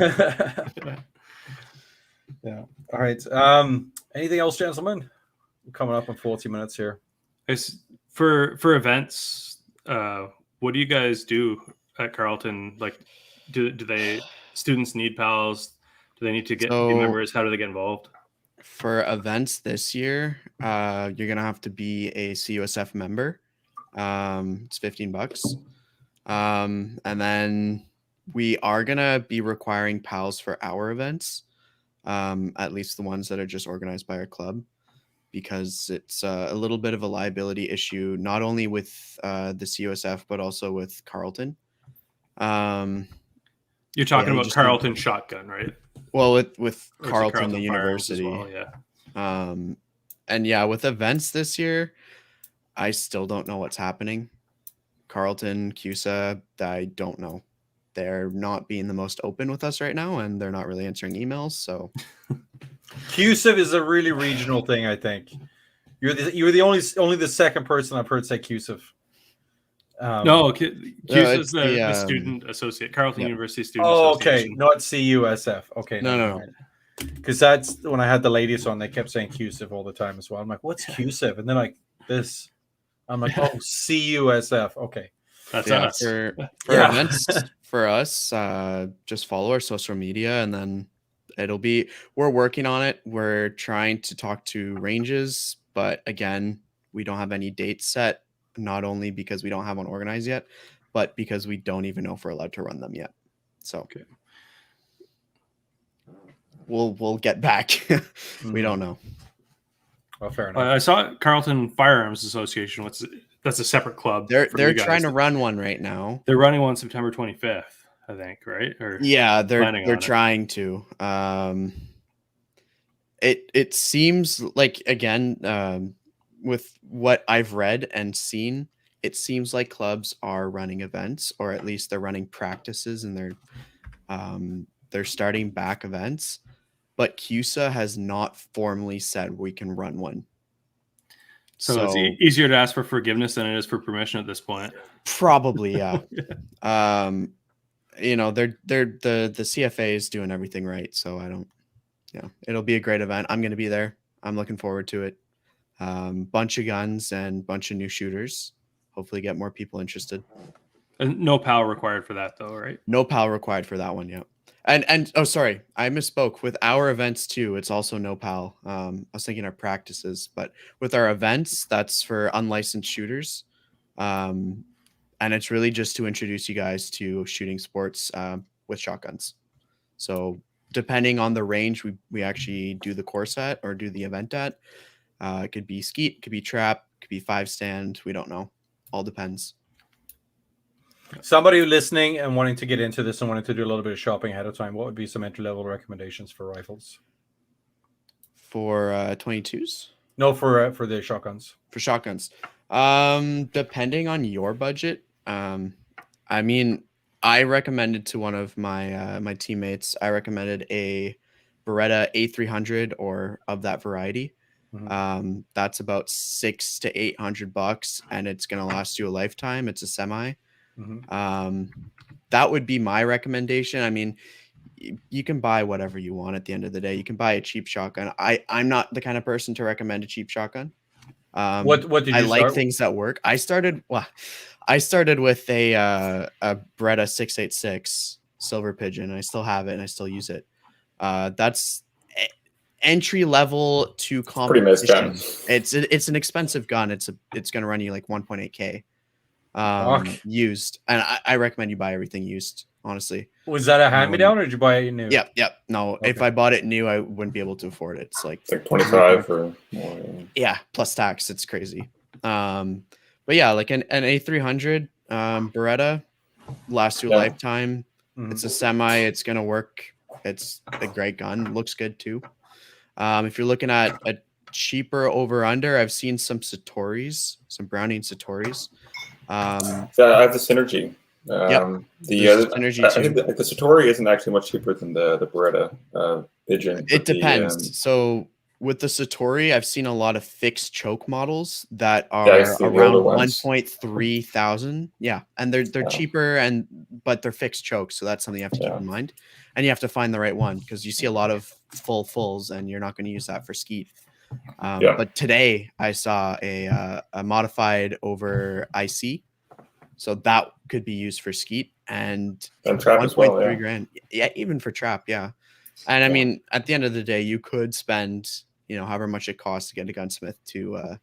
Yeah. All right. Anything else, gentlemen? We're coming up in 40 minutes here. For events, what do you guys do at Carlton? Like, do they students need pals? Do they need to get be members? How do they get involved? For events this year, you're gonna have to be a CUSF member. It's $15. And then we are gonna be requiring pals for our events, at least the ones that are just organized by our club, because it's a little bit of a liability issue, not only with the CUSF but also with Carlton. You're talking about Carlton shotgun, right? Well, with Carlton, the university. Well, yeah. And yeah, with events this year, I still don't know what's happening. Carlton, CUSA, I don't know. They're not being the most open with us right now, and they're not really answering emails. So, CUSA is a really regional thing, I think. You're the only the second person I've heard say CUSA. No, CUSA is the student associate, Carleton University Student Association. Okay, not CUSF. Okay, no. Because that's when I had the ladies on, they kept saying CUSF all the time as well. I'm like, what's CUSF? And then like this, I'm like, oh, CUSF. Okay, that's us. For events for us, just follow our social media, and then we're working on it. We're trying to talk to ranges, but again, we don't have any dates set. Not only because we don't have one organized yet, but because we don't even know if we're allowed to run them yet. So we'll get back. We don't know. Well, fair enough. I saw Carlton Firearms Association. That's a separate club. They're trying to run one right now. They're running one September 25th, I think, right? Or they're trying to. It seems like, again, with what I've read and seen, it seems like clubs are running events, or at least they're running practices, and they're starting back events. But CUSA has not formally said we can run one. So it's easier to ask for forgiveness than it is for permission at this point. Probably, yeah. You know, the CFA is doing everything right, so I don't. Yeah, it'll be a great event. I'm going to be there. I'm looking forward to it. Bunch of guns and bunch of new shooters. Hopefully, get more people interested. And no PAL required for that, though, right? No PAL required for that one, yeah. And oh, sorry, I misspoke. With our events too, it's also no PAL. I was thinking our practices, but with our events, that's for unlicensed shooters, and it's really just to introduce you guys to shooting sports with shotguns. So depending on the range we actually do the course at or do the event at, it could be skeet, could be trap, could be 5-stand. We don't know. All depends. Somebody listening and wanting to get into this and wanting to do a little bit of shopping ahead of time, what would be some entry-level recommendations for rifles? For 22s? No, for the shotguns. For shotguns. Depending on your budget. I mean, I recommended to one of my my teammates, I recommended a Beretta A300 or of that variety. That's about $600 to $800, and it's going to last you a lifetime. It's a semi. That would be my recommendation. I mean, you can buy whatever you want at the end of the day. You can buy a cheap shotgun. I'm not the kind of person to recommend a cheap shotgun. What did you I like start things that work. I started with a Beretta 686 Silver Pigeon. I still have it and I still use it. That's entry level to competition. Pretty nice gun. It's an expensive gun. It's going to run you like 1.8K used, and I recommend you buy everything used. Honestly, was that a hand-me-down or did you buy it new? Yep. No, okay. If I bought it new, I wouldn't be able to afford it. It's like 25 or more. Yeah, plus tax. It's crazy. But yeah, like an A300 Beretta lasts you a lifetime. It's a semi. It's gonna work. It's a great gun. Looks good too. If you're looking at a cheaper over under, I've seen some Satoris, some Browning Satoris. I have the Synergy. The Synergy I think the Satori isn't actually much cheaper than the Beretta Pigeon. It depends. So with the Satori, I've seen a lot of fixed choke models that are around 1.3 thousand. Yeah, and they're cheaper but they're fixed chokes, so that's something you have to keep in mind. And you have to find the right one because you see a lot of fulls, and you're not going to use that for skeet. But today I saw a modified over IC, so that could be used for skeet and trap as well. $1.3 grand. Yeah, even for trap. Yeah, and I mean, at the end of the day, you could spend however much it costs to get a gunsmith to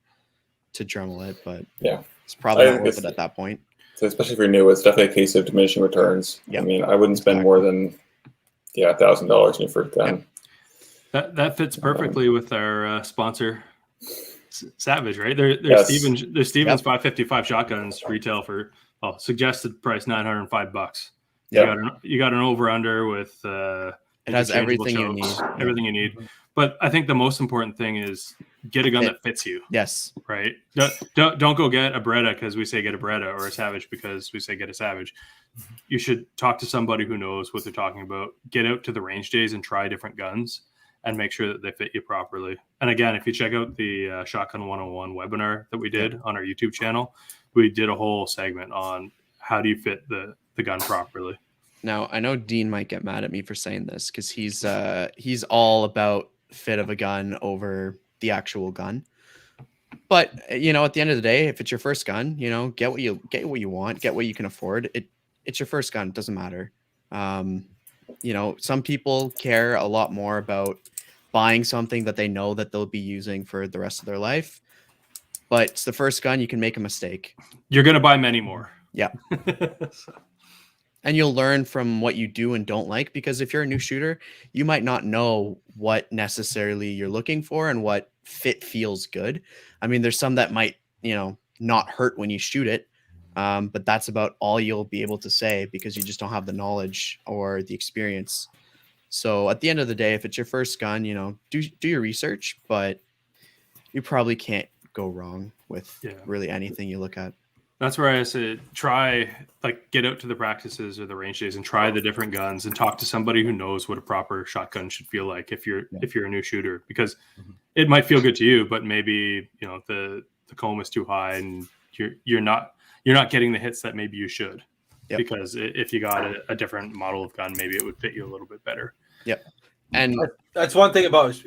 Dremel it, but it's probably not worth it at that point. So especially if you're new, it's definitely a case of diminishing returns. I mean, I wouldn't spend more than $1,000 in your first gun. That fits perfectly with our sponsor, Savage, right? Their Stevens 555 shotguns retail for suggested price $905. You got an over under with it has everything you need. Everything you need. But I think the most important thing is get a gun that fits you. Yes. Right. Don't go get a Beretta because we say get a Beretta, or a Savage because we say get a Savage. You should talk to somebody who knows what they're talking about. Get out to the range days and try different guns and make sure that they fit you properly. And again, if you check out the Shotgun 101 webinar that we did on our YouTube channel, we did a whole segment on how do you fit the gun properly. Now, I know Dean might get mad at me for saying this because he's all about fit of a gun over the actual gun. But at the end of the day, if it's your first gun, get what you want, get what you can afford. It's your first gun. It doesn't matter. Some people care a lot more about buying something that they know that they'll be using for the rest of their life. But it's the first gun. You can make a mistake. You're going to buy many more. Yeah. And you'll learn from what you do and don't like, because if you're a new shooter, you might not know what necessarily you're looking for and what fit feels good. I mean, there's some that might, not hurt when you shoot it. But that's about all you'll be able to say because you just don't have the knowledge or the experience. So at the end of the day, if it's your first gun, do your research, but you probably can't go wrong with really anything you look at. That's where I said, get out to the practices or the range days and try the different guns and talk to somebody who knows what a proper shotgun should feel like if you're a new shooter, because it might feel good to you, but maybe, the the comb is too high and you're not getting the hits that maybe you should. Yep. Because if you got a different model of gun, maybe it would fit you a little bit better. Yep. And that's one thing about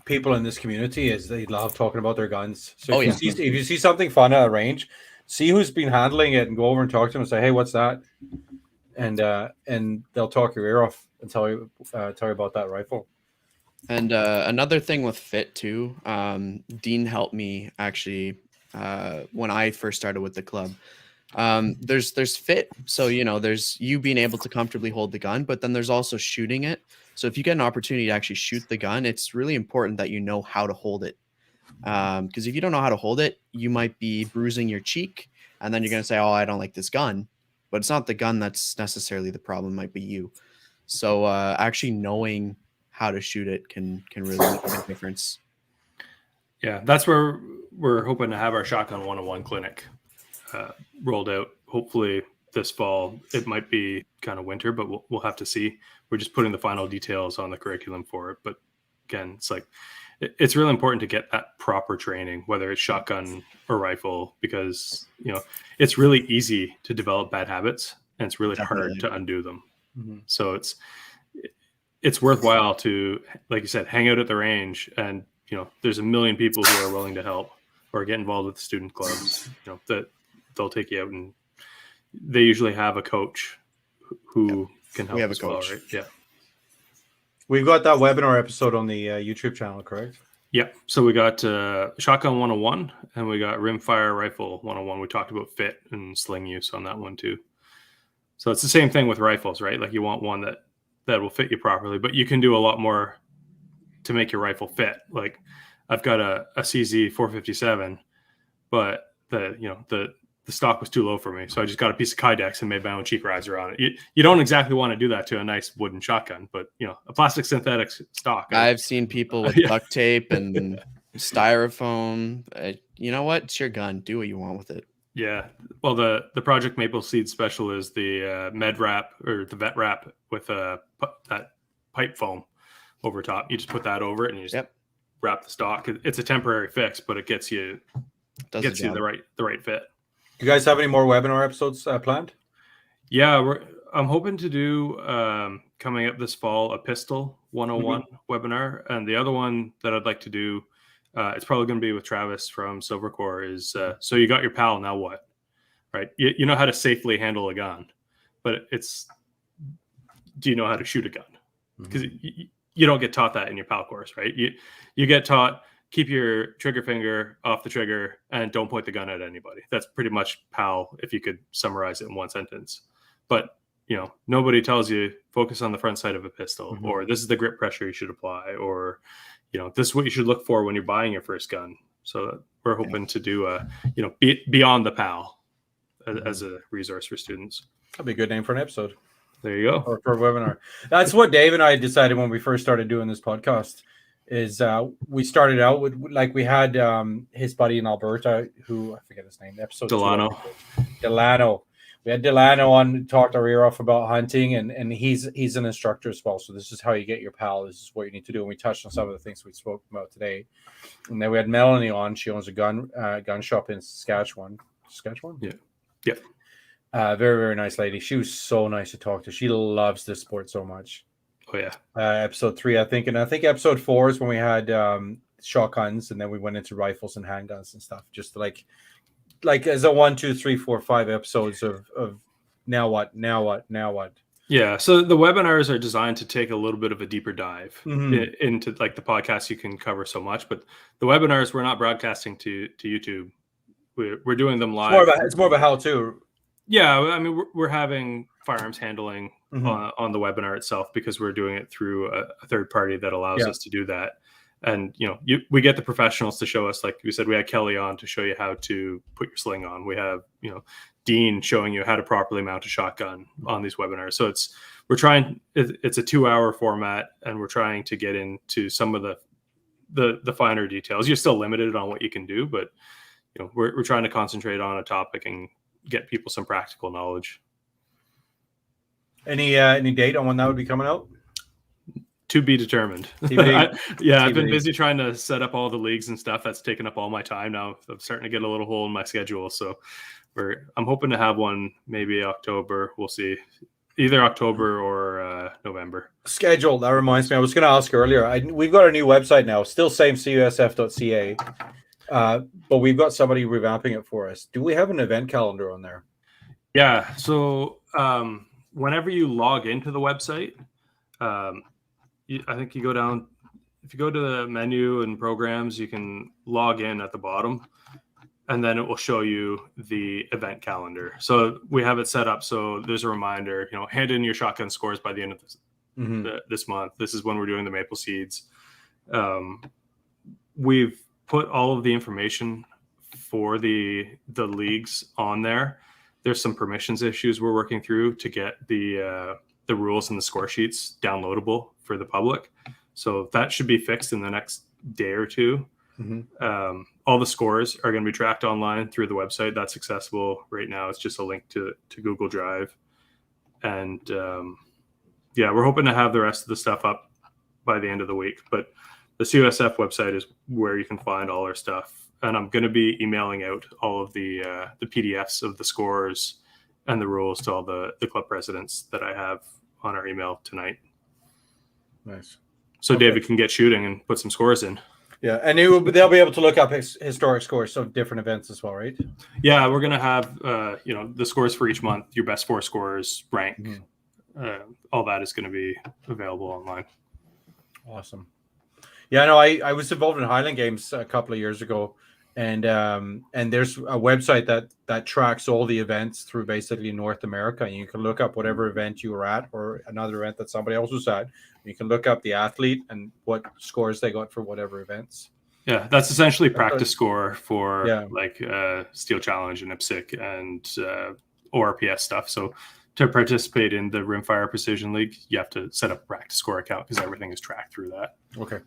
people in this community is they love talking about their guns. So if you see something fun at a range, see who's been handling it and go over and talk to them and say, "Hey, what's that?" And they'll talk your ear off and tell you about that rifle. And another thing with fit too, Dean helped me actually when I first started with the club. There's fit, so there's you being able to comfortably hold the gun, but then there's also shooting it. So if you get an opportunity to actually shoot the gun, it's really important that you know how to hold it, because if you don't know how to hold it, you might be bruising your cheek, and then you're going to say, "Oh, I don't like this gun," but it's not the gun that's necessarily the problem, it might be you. So actually knowing how to shoot it can really make a big difference. Yeah, that's where we're hoping to have our Shotgun 101 clinic rolled out. Hopefully this fall. It might be kind of winter, but we'll have to see. We're just putting the final details on the curriculum for it. But again, it's really important to get that proper training, whether it's shotgun or rifle, because it's really easy to develop bad habits and it's really hard to undo them. Mm-hmm. So it's worthwhile to, like you said, hang out at the range, and there's a million people who are willing to help or get involved with the student clubs. That they'll take you out, and they usually have a coach who can help. We have a coach. Well, right? Yeah. We've got that webinar episode on the YouTube channel, correct? Yeah. So we got Shotgun 101 and we got Rimfire Rifle 101. We talked about fit and sling use on that one too. So it's the same thing with rifles, right? Like you want one that will fit you properly, but you can do a lot more to make your rifle fit. Like I've got a CZ 457, but the stock was too low for me. So I just got a piece of Kydex and made my own cheek riser on it. You don't exactly want to do that to a nice wooden shotgun, but a plastic synthetic stock. I've seen people with duct tape and styrofoam. You know what? It's your gun. Do what you want with it. Yeah. Well, the Project Maple Seed Special is the med wrap or the vet wrap with that pipe foam over top. You just put that over it and you just wrap the stock. It's a temporary fix, but it gets you the right fit. Do you guys have any more webinar episodes planned? Yeah, I'm hoping to do coming up this fall a pistol 101 webinar, and the other one that I'd like to do, it's probably going to be with Travis from Silvercore, is so you got your PAL, now what? Right? You know how to safely handle a gun, but do you know how to shoot a gun? Because you don't get taught that in your PAL course, right? You get taught, keep your trigger finger off the trigger and don't point the gun at anybody. That's pretty much PAL if you could summarize it in one sentence. But, nobody tells you focus on the front side of a pistol, or this is the grip pressure you should apply, or, this is what you should look for when you're buying your first gun. So we're hoping to do beyond the PAL as a resource for students. That'd be a good name for an episode. There you go. Or for a webinar. That's what Dave and I decided when we first started doing this podcast. Is we started out with, like, we had his buddy in Alberta, who I forget his name, episode Delano. We had Delano on, talked our ear off about hunting, and he's an instructor as well. So this is how you get your PAL. This is what you need to do. And we touched on some of the things we spoke about today. And then we had Melanie on. She owns a gun shop in Saskatchewan. Yeah. Very, very nice lady. She was so nice to talk to. She loves this sport so much. Oh yeah. Episode 3, I think, and I think episode 4 is when we had shotguns, and then we went into rifles and handguns and stuff. Just like as a 1, 2, 3, 4, 5 episodes of now what. Yeah. So the webinars are designed to take a little bit of a deeper dive into, like, the podcast. You can cover so much, but the webinars we're not broadcasting to YouTube. We're doing them live. It's more of a how-to. Yeah, I mean, we're having firearms handling on the webinar itself because we're doing it through a third party that allows us to do that. And, we get the professionals to show us, like we said, we had Kelly on to show you how to put your sling on. We have, Dean showing you how to properly mount a shotgun on these webinars. So it's a 2-hour format, and we're trying to get into some of the finer details. You're still limited on what you can do, but, we're trying to concentrate on a topic and get people some practical knowledge. Any date on when that would be coming out? To be determined. TBD. I've been busy trying to set up all the leagues and stuff. That's taken up all my time now. I'm starting to get a little hole in my schedule. So I'm hoping to have one maybe October. We'll see. Either October or November. Schedule. That reminds me. I was going to ask earlier. We've got a new website now. Still same CUSF.ca. But we've got somebody revamping it for us. Do we have an event calendar on there? Yeah. So whenever you log into the website, I think you go down, if you go to the menu and programs, you can log in at the bottom, and then it will show you the event calendar. So we have it set up so there's a reminder, hand in your shotgun scores by the end of this month. This is when we're doing the maple seeds. We've put all of the information for the leagues on there. There's some permissions issues we're working through to get the rules and the score sheets downloadable for the public. So that should be fixed in the next day or two. All the scores are going to be tracked online through the website. That's accessible right now. It's just a link to Google Drive. And we're hoping to have the rest of the stuff up by the end of the week. But the CUSF website is where you can find all our stuff. And I'm going to be emailing out all of the PDFs of the scores and the rules to all the club presidents that I have on our email tonight. Nice. So David can get shooting and put some scores in. Yeah, and they'll be able to look up historic scores of different events as well, right? Yeah, we're going to have the scores for each month, your best 4 scores, rank. All that is going to be available online. Awesome. Yeah, no, I was involved in Highland Games a couple of years ago, and there's a website that tracks all the events through basically North America, and you can look up whatever event you were at or another event that somebody else was at. You can look up the athlete and what scores they got for whatever events. Yeah, that's essentially practice score for Steel Challenge and IPSC and ORPS stuff. So to participate in the Rimfire Precision League, you have to set up a practice score account because everything is tracked through that. Okay.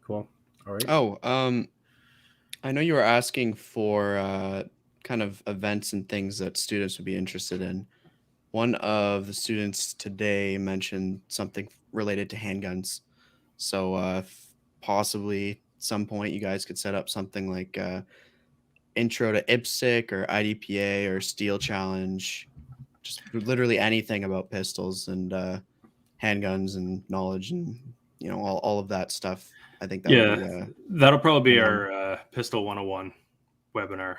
Cool. All right. Oh, I know you were asking for kind of events and things that students would be interested in. One of the students today mentioned something related to handguns. So if possibly some point you guys could set up something like intro to IPSC or IDPA or Steel Challenge, just literally anything about pistols and handguns and knowledge and all of that stuff. I think that that'll probably be our Pistol 101 webinar,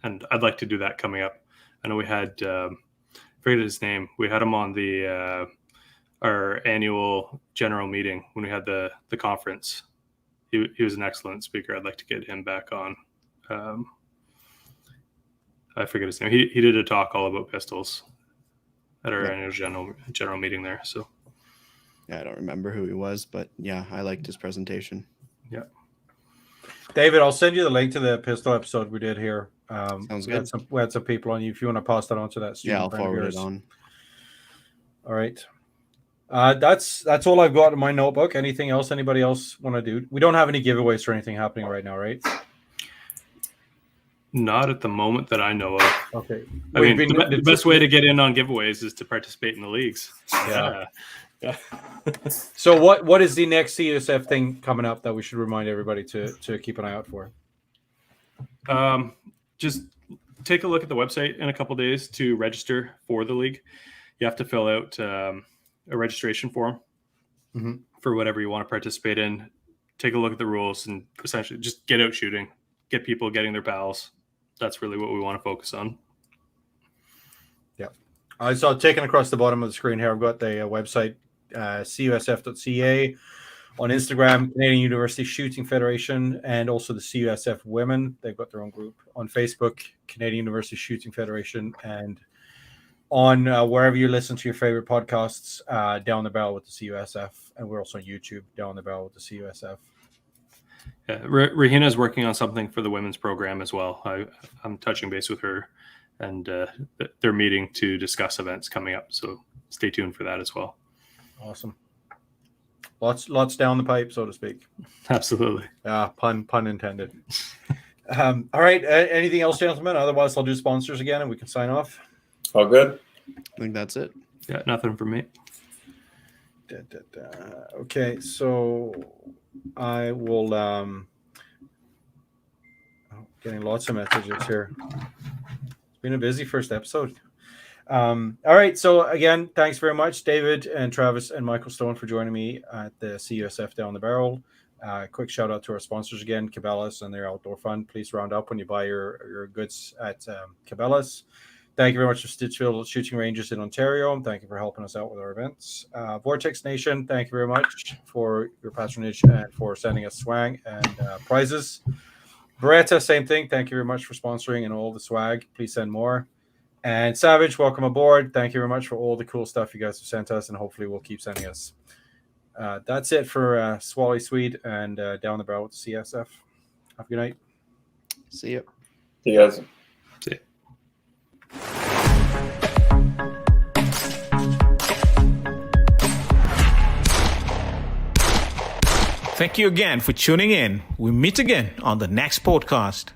and I'd like to do that coming up. I know we had I forget his name. We had him on the our annual general meeting when we had the conference. He was an excellent speaker. I'd like to get him back on. I forget his name. He did a talk all about pistols at our annual general meeting there. So yeah, I don't remember who he was, but yeah, I liked his presentation. Yeah. David, I'll send you the link to the pistol episode we did here. Sounds good. We had some people on you. If you want to pass that on to that student. Yeah, I'll forward it on. All right. That's all I've got in my notebook. Anything else anybody else want to do? We don't have any giveaways or anything happening right now, right? Not at the moment that I know of. Okay. I mean, the best way to get in on giveaways is to participate in the leagues. Yeah. Yeah. So what is the next CUSF thing coming up that we should remind everybody to keep an eye out for? Just take a look at the website in a couple of days to register for the league. You have to fill out a registration form for whatever you want to participate in. Take a look at the rules and essentially just get out shooting, get people getting their pals. That's really what we want to focus on. Yeah. So taken across the bottom of the screen here, I've got the website, CUSF.ca. On Instagram, Canadian University Shooting Federation, and also the CUSF Women. They've got their own group. On Facebook, Canadian University Shooting Federation, and on wherever you listen to your favorite podcasts, Down the Barrel with the CUSF, and we're also on YouTube, Down the Barrel with the CUSF. Yeah, Rahina is working on something for the women's program as well. I'm touching base with her, and they're meeting to discuss events coming up. So stay tuned for that as well. Awesome. Lots down the pipe, so to speak. Absolutely. Pun intended. All right. Anything else, gentlemen? Otherwise, I'll do sponsors again, and we can sign off. All good. I think that's it. Yeah, nothing from me. Okay, so I will. Getting lots of messages here. It's been a busy first episode. All right, so again, thanks very much, David and Travis and Michael Stone, for joining me at the CUSF Down the Barrel. Quick shout out to our sponsors again, Cabela's and their outdoor fun. Please round up when you buy your goods at Cabela's. Thank you very much to Stitchfield Shooting Ranges in Ontario. Thank you for helping us out with our events. Vortex Nation, thank you very much for your patronage and for sending us swag and prizes. Beretta, same thing. Thank you very much for sponsoring and all the swag. Please send more. And Savage, welcome aboard. Thank you very much for all the cool stuff you guys have sent us, and hopefully we'll keep sending us. That's it for Swally Swede and Down the Barrel with CSF. Have a good night. See you. See you guys. See ya. Thank you again for tuning in. We meet again on the next podcast.